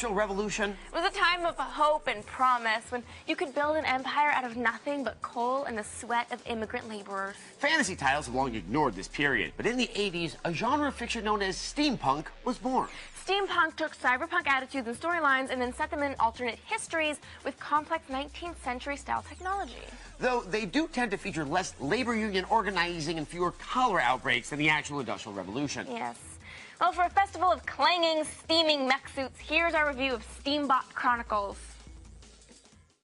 Industrial Revolution? It was a time of hope and promise when you could build an empire out of nothing but coal and the sweat of immigrant laborers. Fantasy titles have long ignored this period, but in the 80s, a genre of fiction known as steampunk was born. Steampunk took cyberpunk attitudes and storylines and then set them in alternate histories with complex 19th century style technology. Though they do tend to feature less labor union organizing and fewer cholera outbreaks than the actual Industrial Revolution. Yes. Well, for a festival of clanging, steaming mech suits, here's our review of Steambot Chronicles.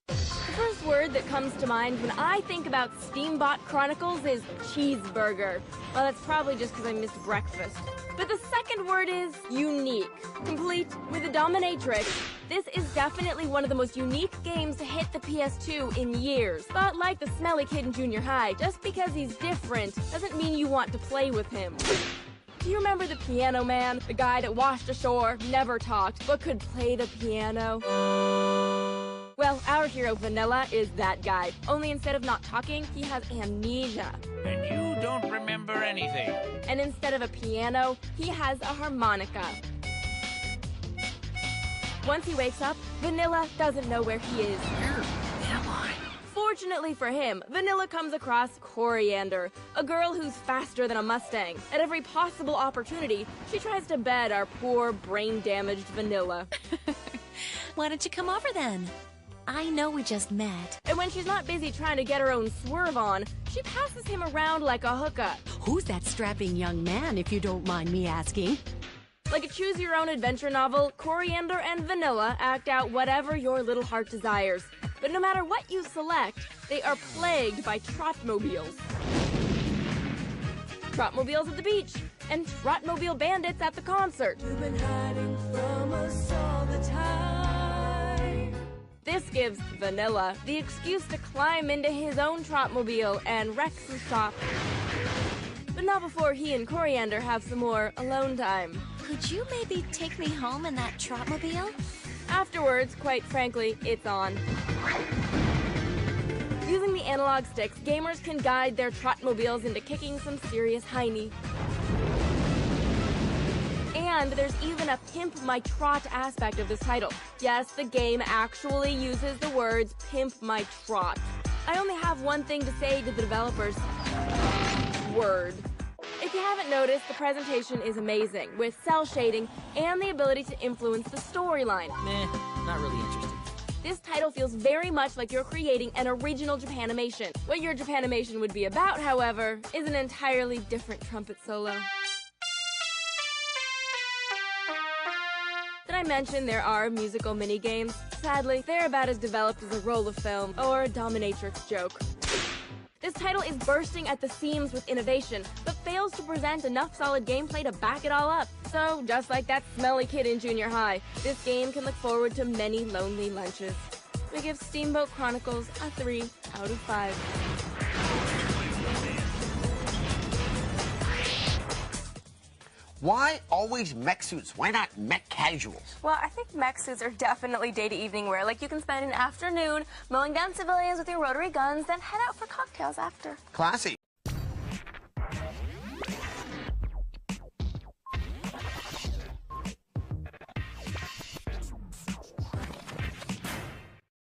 The first word that comes to mind when I think about Steambot Chronicles is cheeseburger. Well, that's probably just because I missed breakfast. But the second word is unique. Complete with a dominatrix, this is definitely one of the most unique games to hit the PS2 in years. But like the smelly kid in junior high, just because he's different doesn't mean you want to play with him. Do you remember the piano man? The guy that washed ashore, never talked, but could play the piano? Well, our hero Vanilla is that guy. Only instead of not talking, he has amnesia. And you don't remember anything. And instead of a piano, he has a harmonica. Once he wakes up, Vanilla doesn't know where he is. Where am I? Fortunately for him, Vanilla comes across Coriander, a girl who's faster than a Mustang. At every possible opportunity, she tries to bed our poor, brain-damaged Vanilla. Why don't you come over then? I know we just met. And when she's not busy trying to get her own swerve on, she passes him around like a hookup. Who's that strapping young man, if you don't mind me asking? Like a choose-your-own-adventure novel, Coriander and Vanilla act out whatever your little heart desires. But no matter what you select, they are plagued by trotmobiles. Trotmobiles at the beach, and trotmobile bandits at the concert. You've been hiding from us all the time. This gives Vanilla the excuse to climb into his own trotmobile and wreck some shop. But not before he and Coriander have some more alone time. Could you maybe take me home in that trotmobile? Afterwards, quite frankly, it's on. Using the analog sticks, gamers can guide their trotmobiles into kicking some serious hiney. And there's even a pimp my trot aspect of this title. Yes, the game actually uses the words pimp my trot. I only have one thing to say to the developers. Word. If you haven't noticed, the presentation is amazing, with cell shading and the ability to influence the storyline. Meh, not really interested. This title feels very much like you're creating an original Japanimation. What your Japanimation would be about, however, is an entirely different trumpet solo. Did I mention there are musical minigames? Sadly, they're about as developed as a roll of film or a dominatrix joke. This title is bursting at the seams with innovation, but fails to present enough solid gameplay to back it all up. So, just like that smelly kid in junior high, this game can look forward to many lonely lunches. We give Steambot Chronicles a 3 out of 5. Why always mech suits? Why not mech casuals? Well, I think mech suits are definitely day to evening wear. Like you can spend an afternoon mowing down civilians with your rotary guns, then head out for cocktails after. Classy.